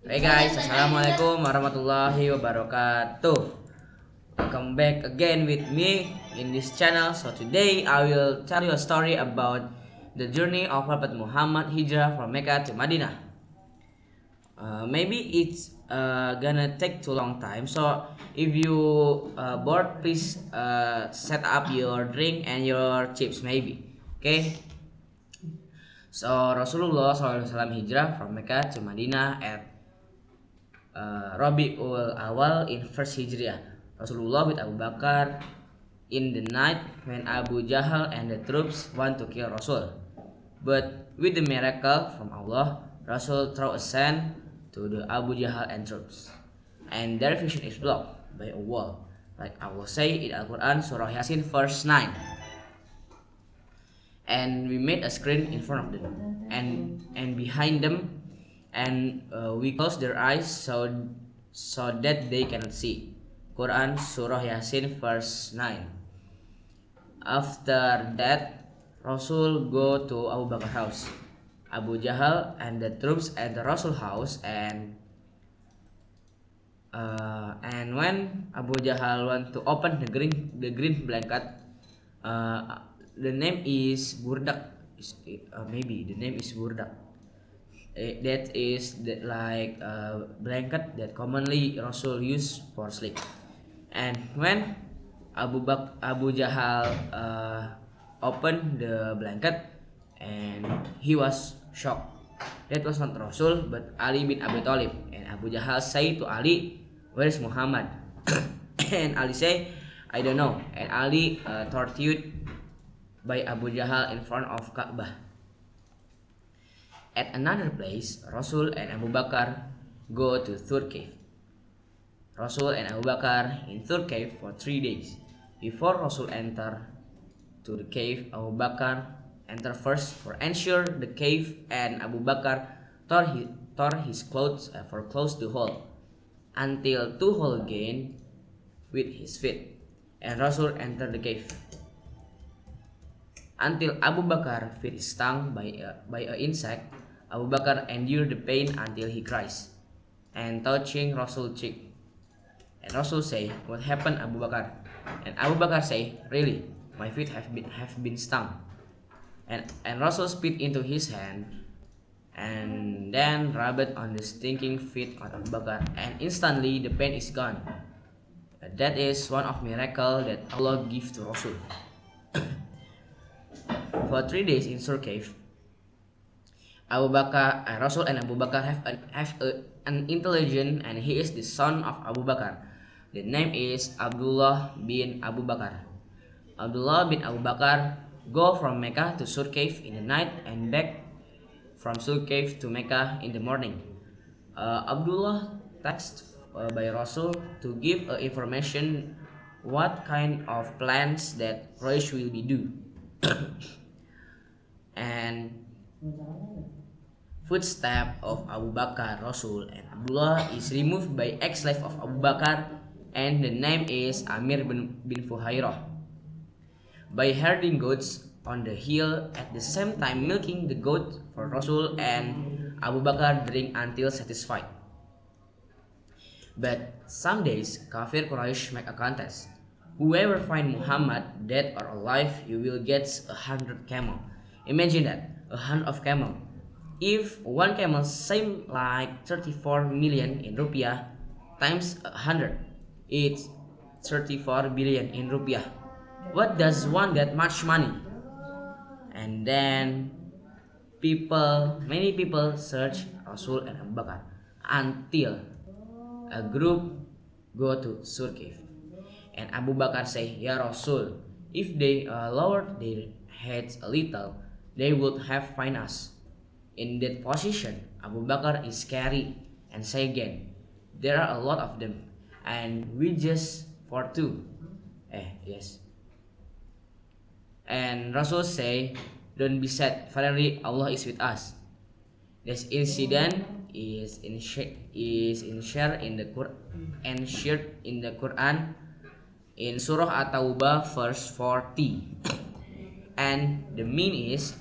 Hey guys, assalamualaikum warahmatullahi wabarakatuh. Welcome back again with me in this channel. So today I will tell you a story about the journey of Prophet Muhammad hijrah from Mecca to Madinah. Maybe it's gonna take too long time. So if you bored, please set up your drink and your chips maybe. Okay. So Rasulullah SAW hijrah from Mecca to Madinah at Rabiul Awal in first Hijriah. Rasulullah with Abu Bakar in the night when Abu Jahal and the troops want to kill Rasul. But with the miracle from Allah, Rasul throw a sand to the Abu Jahal and troops, and their vision is blocked by a wall. Like Allah say in Al-Quran, Surah Yasin verse 9. And we made a screen in front of them and behind them, and we closed their eyes so that they cannot see. Quran Surah Yasin verse 9. After that, Rasul go to Abu Bakar house. Abu Jahal and the troops at the Rasul house, and when Abu Jahal want to open the green blanket, the name is Burdak. Maybe the name is Burdak. That is like a blanket that commonly Rasul use for sleep. And when Abu Jahal opened the blanket, and he was shocked. That was not Rasul but Ali bin Abi Thalib. And Abu Jahal say to Ali, "Where is Muhammad?" And Ali say, "I don't know." And Ali tortured by Abu Jahal in front of Ka'bah. At another place, Rasul and Abu Bakar go to Thur cave. Rasul and Abu Bakar in Thur cave for 3 days. Before Rasul enter to the cave, Abu Bakar enter first for ensure the cave, and Abu Bakar tore his clothes for close the hole until 2 hole gain with his feet, and Rasul enter the cave until Abu Bakar feet is stung by a insect. Abu Bakar endure the pain until he cries and touching Rasul cheek. And Rasul say, "What happened, Abu Bakar?" And Abu Bakar say, "Really, my feet have been stung." And Rasul spit into his hand and then rubbed on the stinking feet of Abu Bakar, and instantly the pain is gone. That is one of miracle that Allah give to Rasul. For 3 days in Sur cave, Rasul and Abu Bakar an intelligent, and he is the son of Abu Bakar. The name is Abdullah bin Abu Bakar. Abdullah bin Abu Bakar go from Mecca to Sur cave in the night and back from Sur cave to Mecca in the morning. Abdullah text by Rasul to give information what kind of plans that Quraysh will be do. And footstep of Abu Bakar, Rasul, and Abdullah is removed by ex-slave of Abu Bakar, and the name is Amir bin Fuhairah. By herding goats on the hill at the same time milking the goat for Rasul, and Abu Bakar drink until satisfied. But some days Kafir Quraysh make a contest. Whoever find Muhammad dead or alive, you will get 100 camel. Imagine that, 100 of camel. If one camel seem like 34 million in rupiah times 100, it's 34 billion in rupiah. What does one that much money? And then many people search Rasul and Abu Bakar until a group go to Sur cave. And Abu Bakar say, "Ya Rasul, if they lowered their heads a little, they would have find us." In that position, Abu Bakar is scary and say again, "There are a lot of them, and we just for two." Yes. And Rasul say, "Don't be sad, finally Allah is with us." This incident is shared in the Quran in Surah At-Taubah verse 40. And the mean is,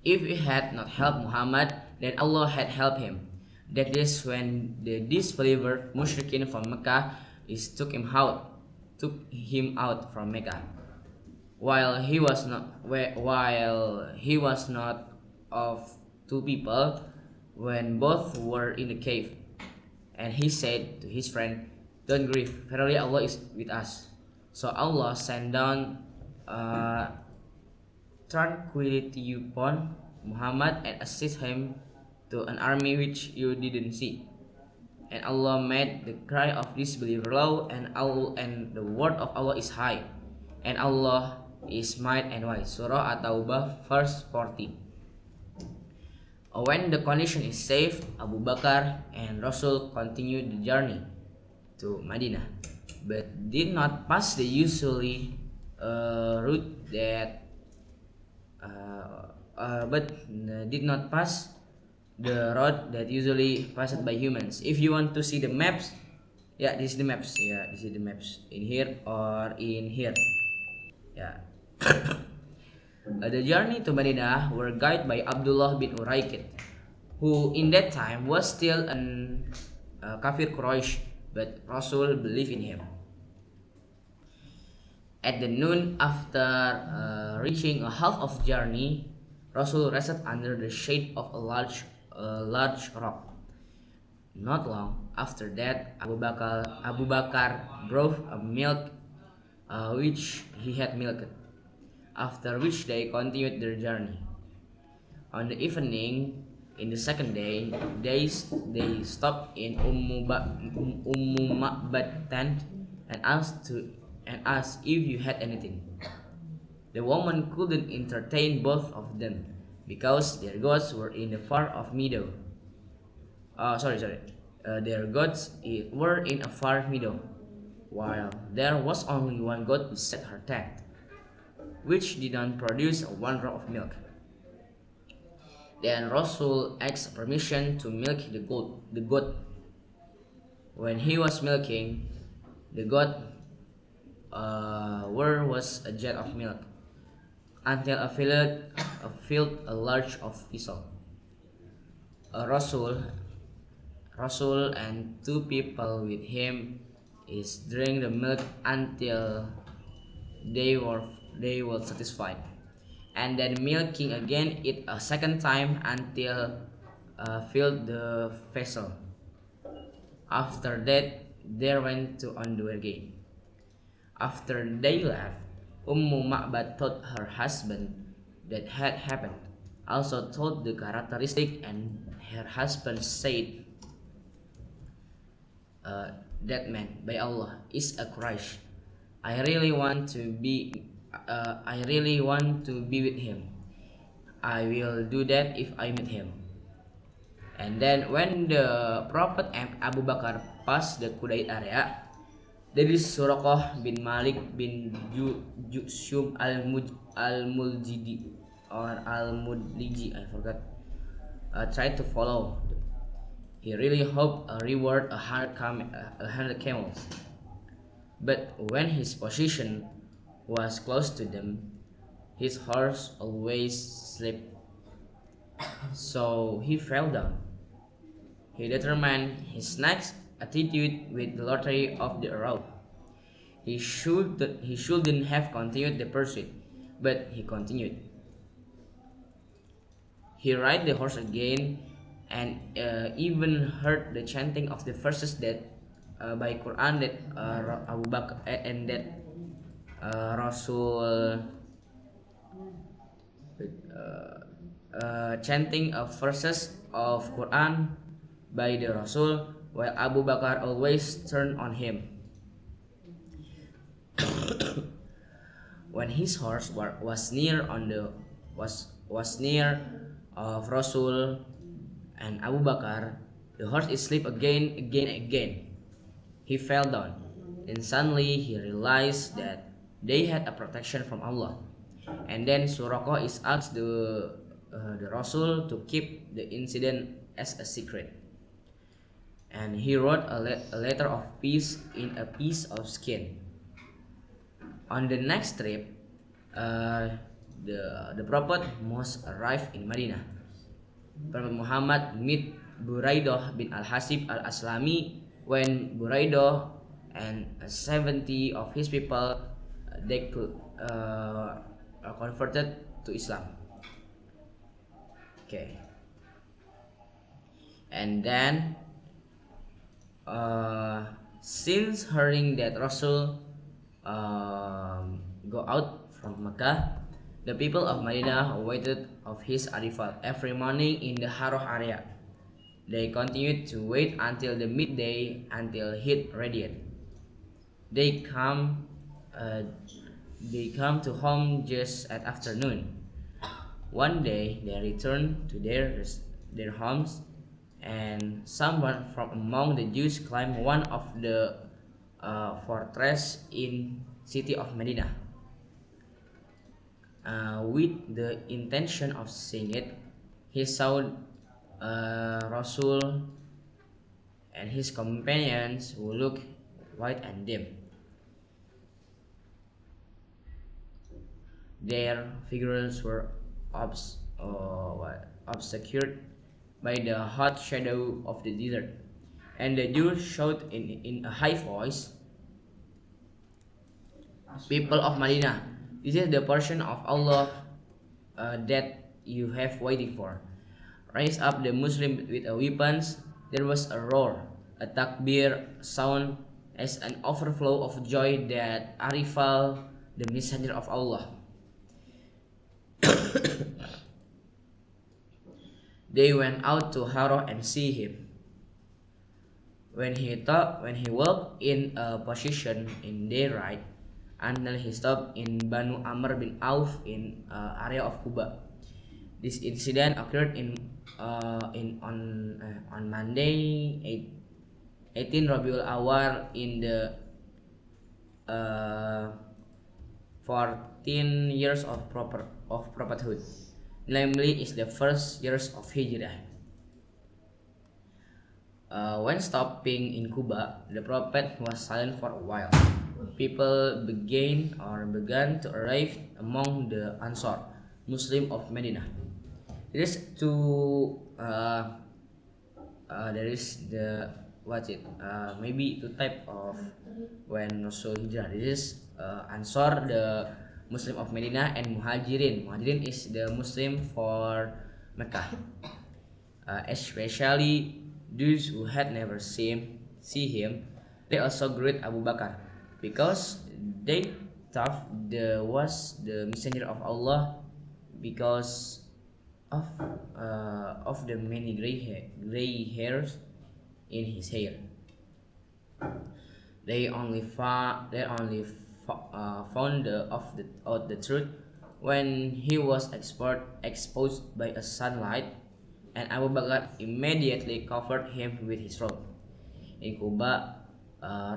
if we had not helped Muhammad, then Allah had helped him. That is when the disbeliever mushrikin from Mecca is took him out from Mecca, while he was not of two people, when both were in the cave. And he said to his friend, "Don't grieve, verily Allah is with us." So Allah sent down uh, tranquility upon Muhammad and assist him to an army which you didn't see. And Allah made the cry of disbeliever low, and the word of Allah is high, and Allah is might and wise. Surah At-Taubah verse 40. When the condition is safe, Abu Bakar and Rasul continued the journey to Medina, but did not pass the usually route that but did not pass the road that usually passed by humans. If you want to see the maps, yeah, this is the maps. Yeah, this is the maps in here or in here. Yeah. The journey to Medina were guided by Abdullah bin Uraikid, who in that time was still an kafir Quraysh, but Rasul believed in him. At the noon, after reaching a half of journey, Rasul rested under the shade of a large rock. Not long after that, Abu Bakar brought a milk which he had milked. After which they continued their journey. On the evening, in the second day, they stopped in Ummu Ma'bad tent and asked if you had anything. The woman couldn't entertain both of them because their gods were in the far off meadow. Their gods were in a far meadow, while there was only one goat beside her tent, which did not produce one drop of milk. Then Rasul asked permission to milk the goat. When he was milking, the goat where was a jet of milk, until filled a large of vessel. Rasul and two people with him is drink the milk until they were satisfied, and then milking again it a second time until filled the vessel. After that, they went to on their way. After they left, Ummu Ma'bad told her husband that had happened, also told the characteristic, and her husband said, "That man, by Allah, is a Quraysh. I really want to be with him. I will do that if I meet him." And then when the Prophet and Abu Bakar passed the Qudayd area, there is Suraqah bin Malik bin Jushum al-Muljidi or al-Mudliji, I forgot, tried to follow. He really hoped a reward 100 camels. But when his position was close to them, his horse always slipped, so he fell down. He determined his next attitude with the lottery of the road. He shouldn't have continued the pursuit, but he continued. He ride the horse again, and even heard the chanting of the verses that by Quran that Abu Bakar and that Rasul chanting of verses of Quran by the Rasul, while Abu Bakar always turned on him. When his horse was near of Rasul and Abu Bakar, the horse slipped again. He fell down, and suddenly he realized that they had a protection from Allah. And then Suraqah is asked the Rasul to keep the incident as a secret, and he wrote a letter of peace in a piece of skin. On the next trip, the Prophet must arrive in Medina. Prophet Muhammad meet Buraidah bin Al-Hasib Al-Aslami. When Buraidah and 70 of his people they converted to Islam. Okay, and then since hearing that Rasul go out from Mecca, the people of Medina waited of his arrival every morning in the Harroh area. They continued to wait until the midday until heat radiant. They come uh, they come to home just at afternoon. One day they returned to their homes, and someone from among the Jews climbed one of the fortress in city of Medina. With the intention of seeing it, he saw Rasul and his companions who looked white and dim. Their figures were obscured by the hot shadow of the desert. And the Jews shouted in a high voice, "People of Medina, this is the portion of Allah that you have waited for. Raise up the Muslim with weapons." There was a roar, a takbir sound as an overflow of joy that Arifal, the messenger of Allah. They went out to Harrow and see him. When he walked in a position in their right, until he stopped in Banu Amr bin Auf in area of Kuba. This incident occurred on Monday, 18 Rabiul Awal in the 14 years of prophethood, namely is the first years of Hijrah. When stopping in Kuba, the Prophet was silent for a while. People began to arrive among the Ansar, Muslim of Medina. There is maybe two type of when Rasul Hijrah. This is Ansar, the Muslim of Medina, and Muhajirin. Muhajirin is the Muslim for Mecca, especially those who had never see him. They also greet Abu Bakar because they thought was the messenger of Allah because of the many gray hairs in his hair. They only found out the truth when he was exposed by a sunlight, and Abu Bakr immediately covered him with his robe. In Kuba,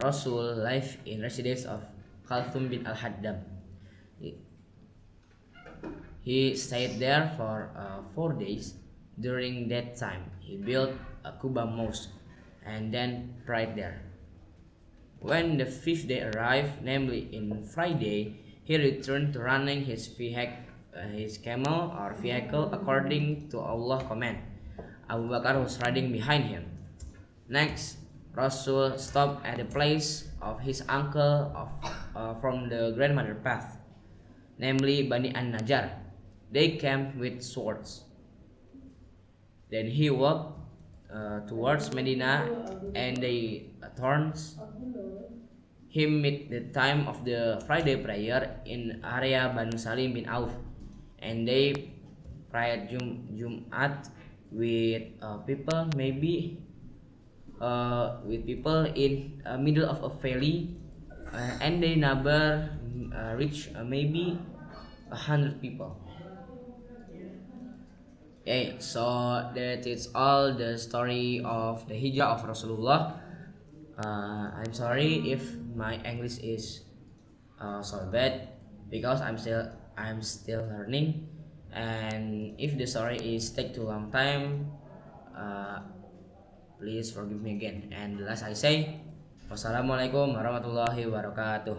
Rasul lived in residence of Khalthum bin al-Haddam. He stayed there for 4 days. During that time, he built a Kuba mosque and then prayed there. When the 5th day arrived, namely in Friday, he returned to running his camel or vehicle according to Allah's command. Abu Bakr was riding behind him. Next, Rasul stopped at the place of his uncle from the grandmother path, namely Bani An-Najjar. They came with swords. Then he walked towards Medina, and they turns him at the time of the Friday prayer in area Banu Salim bin Auf, and they prayed Jumat with people with people in middle of a valley, and they number reach maybe 100 people. Okay, so that is all the story of the hijrah of Rasulullah. I'm sorry if my English is so bad because I'm still learning, and if the story is take too long time, please forgive me again. And last I say, wassalamualaikum warahmatullahi wabarakatuh.